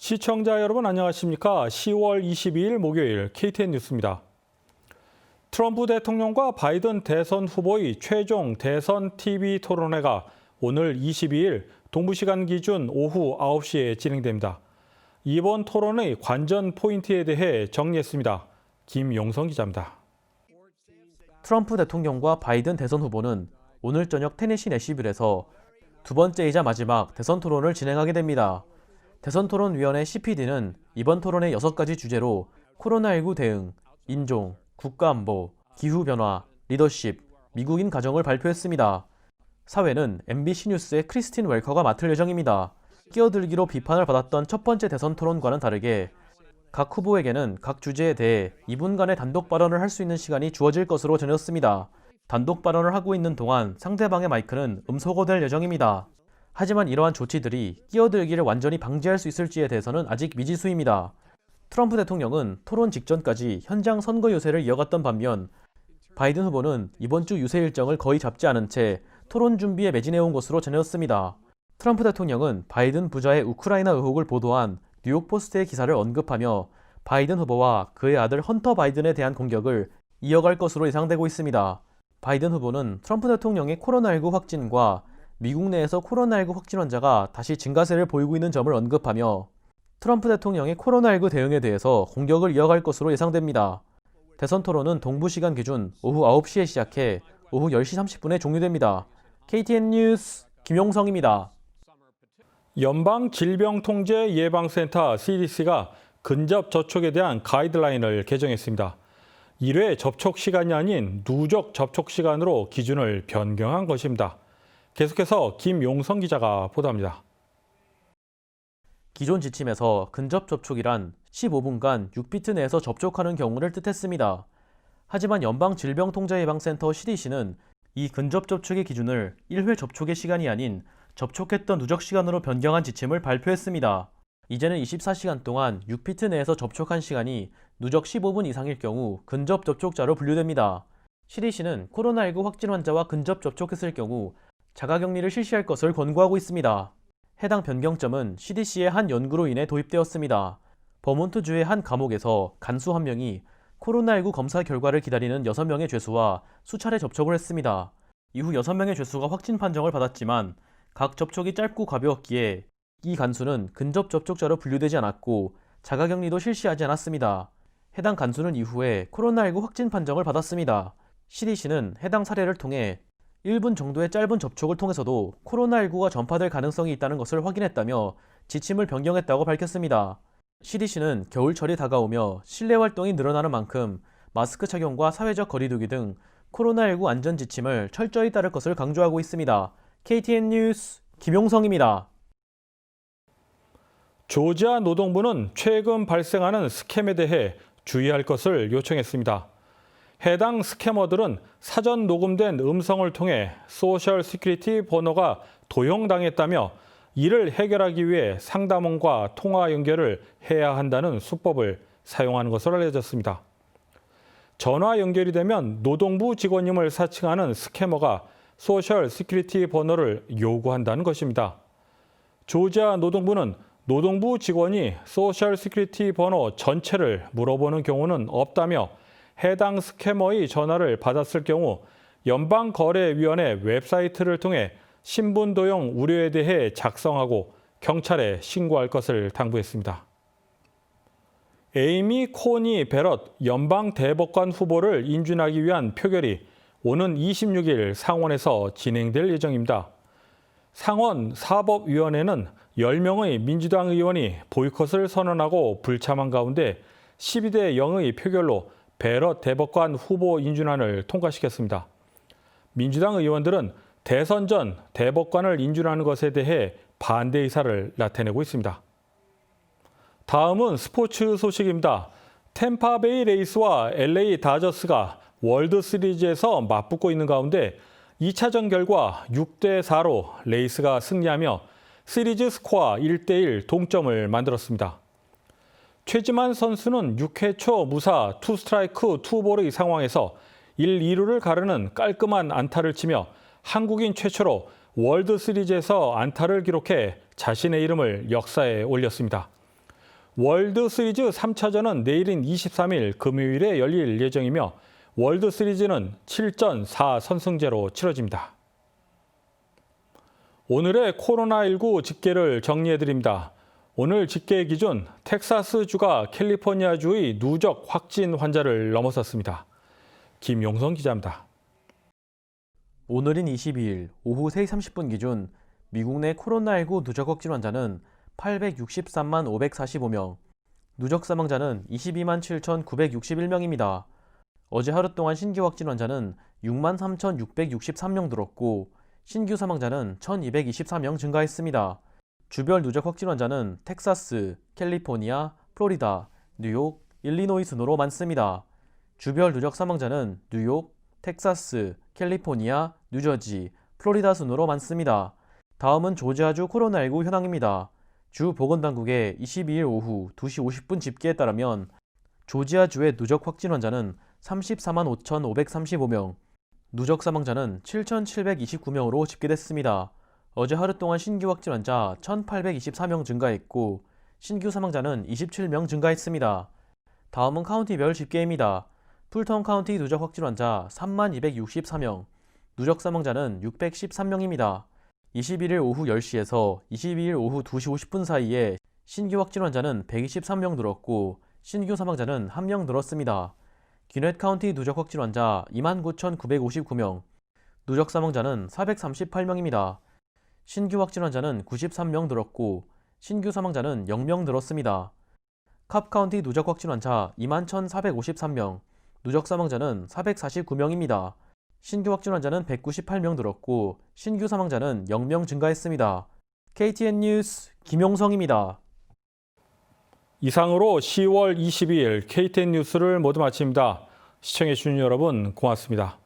시청자 여러분 안녕하십니까? 10월 22일 목요일 KTN 뉴스입니다. 트럼프 대통령과 바이든 대선 후보의 최종 대선 TV 토론회가 오늘 22일 동부시간 기준 오후 9시에 진행됩니다. 이번 토론의 관전 포인트에 대해 정리했습니다. 김용성 기자입니다. 트럼프 대통령과 바이든 대선 후보는 오늘 저녁 테네시 내시빌에서 두 번째이자 마지막 대선 토론을 진행하게 됩니다. 대선토론위원회 CPD는 이번 토론의 6가지 주제로 코로나19 대응, 인종, 국가안보, 기후변화, 리더십, 미국인 가정을 발표했습니다. 사회는 MBC 뉴스의 크리스틴 웰커가 맡을 예정입니다. 끼어들기로 비판을 받았던 첫 번째 대선 토론과는 다르게 각 후보에게는 각 주제에 대해 2분간의 단독 발언을 할 수 있는 시간이 주어질 것으로 전했습니다. 단독 발언을 하고 있는 동안 상대방의 마이크는 음소거될 예정입니다. 하지만 이러한 조치들이 끼어들기를 완전히 방지할 수 있을지에 대해서는 아직 미지수입니다. 트럼프 대통령은 토론 직전까지 현장 선거 유세를 이어갔던 반면 바이든 후보는 이번 주 유세 일정을 거의 잡지 않은 채 토론 준비에 매진해온 것으로 전해졌습니다. 트럼프 대통령은 바이든 부자의 우크라이나 의혹을 보도한 뉴욕포스트의 기사를 언급하며 바이든 후보와 그의 아들 헌터 바이든에 대한 공격을 이어갈 것으로 예상되고 있습니다. 바이든 후보는 트럼프 대통령의 코로나19 확진과 미국 내에서 코로나19 확진 환자가 다시 증가세를 보이고 있는 점을 언급하며 트럼프 대통령의 코로나19 대응에 대해서 공격을 이어갈 것으로 예상됩니다. 대선 토론은 동부 시간 기준 오후 9시에 시작해 오후 10시 30분에 종료됩니다. KTN 뉴스 김용성입니다. 연방질병통제예방센터 CDC가 근접 접촉에 대한 가이드라인을 개정했습니다. 1회 접촉 시간이 아닌 누적 접촉 시간으로 기준을 변경한 것입니다. 계속해서 김용성 기자가 보도합니다. 기존 지침에서 근접 접촉이란 15분간 6피트 내에서 접촉하는 경우를 뜻했습니다. 하지만 연방질병통제예방센터 CDC는 이 근접 접촉의 기준을 1회 접촉의 시간이 아닌 접촉했던 누적 시간으로 변경한 지침을 발표했습니다. 이제는 24시간 동안 6피트 내에서 접촉한 시간이 누적 15분 이상일 경우 근접 접촉자로 분류됩니다. CDC는 코로나19 확진 환자와 근접 접촉했을 경우 자가격리를 실시할 것을 권고하고 있습니다. 해당 변경점은 CDC의 한 연구로 인해 도입되었습니다. 버몬트주의 한 감옥에서 간수 한 명이 코로나19 검사 결과를 기다리는 6명의 죄수와 수차례 접촉을 했습니다. 이후 6명의 죄수가 확진 판정을 받았지만 각 접촉이 짧고 가벼웠기에 이 간수는 근접 접촉자로 분류되지 않았고 자가격리도 실시하지 않았습니다. 해당 간수는 이후에 코로나19 확진 판정을 받았습니다. CDC는 해당 사례를 통해 1분 정도의 짧은 접촉을 통해서도 코로나19가 전파될 가능성이 있다는 것을 확인했다며 지침을 변경했다고 밝혔습니다. CDC는 겨울철이 다가오며 실내 활동이 늘어나는 만큼 마스크 착용과 사회적 거리두기 등 코로나19 안전 지침을 철저히 따를 것을 강조하고 있습니다. KTN 뉴스 김용성입니다. 조지아 노동부는 최근 발생하는 스캠에 대해 주의할 것을 요청했습니다. 해당 스캐머들은 사전 녹음된 음성을 통해 소셜 시큐리티 번호가 도용당했다며 이를 해결하기 위해 상담원과 통화 연결을 해야 한다는 수법을 사용하는 것으로 알려졌습니다. 전화 연결이 되면 노동부 직원임을 사칭하는 스캐머가 소셜 시큐리티 번호를 요구한다는 것입니다. 조지아 노동부는 노동부 직원이 소셜 시큐리티 번호 전체를 물어보는 경우는 없다며 해당 스캐머의 전화를 받았을 경우 연방거래위원회 웹사이트를 통해 신분 도용 우려에 대해 작성하고 경찰에 신고할 것을 당부했습니다. 에이미 코니 베럿 연방대법관 후보를 인준하기 위한 표결이 오는 26일 상원에서 진행될 예정입니다. 상원 사법위원회는 10명의 민주당 의원이 보이콧을 선언하고 불참한 가운데 12대 0의 표결로 베럿 대법관 후보 인준안을 통과시켰습니다. 민주당 의원들은 대선 전 대법관을 인준하는 것에 대해 반대 의사를 나타내고 있습니다. 다음은 스포츠 소식입니다. 템파베이 레이스와 LA 다저스가 월드 시리즈에서 맞붙고 있는 가운데 2차전 결과 6대4로 레이스가 승리하며 시리즈 스코어 1대1 동점을 만들었습니다. 최지만 선수는 6회 초 무사 2스트라이크 2볼의 상황에서 1, 2루를 가르는 깔끔한 안타를 치며 한국인 최초로 월드 시리즈에서 안타를 기록해 자신의 이름을 역사에 올렸습니다. 월드 시리즈 3차전은 내일인 23일 금요일에 열릴 예정이며 월드 시리즈는 7전 4선승제로 치러집니다. 오늘의 코로나19 집계를 정리해드립니다. 오늘 집계 기준 텍사스주가 캘리포니아주의 누적 확진 환자를 넘어섰습니다. 김용성 기자입니다. 오늘인 22일 오후 3시 30분 기준 미국 내 코로나19 누적 확진 환자는 863만 545명, 누적 사망자는 22만 7,961명입니다. 어제 하루 동안 신규 확진 환자는 6만 3,663명 늘었고 신규 사망자는 1,224명 증가했습니다. 주별 누적 확진 환자는 텍사스, 캘리포니아, 플로리다, 뉴욕, 일리노이 순으로 많습니다. 주별 누적 사망자는 뉴욕, 텍사스, 캘리포니아, 뉴저지, 플로리다 순으로 많습니다. 다음은 조지아주 코로나19 현황입니다. 주 보건당국의 22일 오후 2시 50분 집계에 따르면 조지아주의 누적 확진 환자는 34만 5,535명, 누적 사망자는 7,729명으로 집계됐습니다. 어제 하루 동안 신규 확진 환자 1,824명 증가했고 신규 사망자는 27명 증가했습니다. 다음은 카운티별 집계입니다. 풀턴 카운티 누적 확진 환자 3만 264명, 누적 사망자는 613명입니다. 21일 오후 10시에서 22일 오후 2시 50분 사이에 신규 확진 환자는 123명 늘었고 신규 사망자는 1명 늘었습니다. 기넷 카운티 누적 확진 환자 29,959명, 누적 사망자는 438명입니다. 신규 확진 환자는 93명 늘었고 신규 사망자는 0명 늘었습니다. 캅 카운티 누적 확진 환자 21,453명, 누적 사망자는 449명입니다. 신규 확진 환자는 198명 늘었고 신규 사망자는 0명 증가했습니다. KTN 뉴스 김용성입니다. 이상으로 10월 22일 KTN 뉴스를 모두 마칩니다. 시청해주신 여러분 고맙습니다.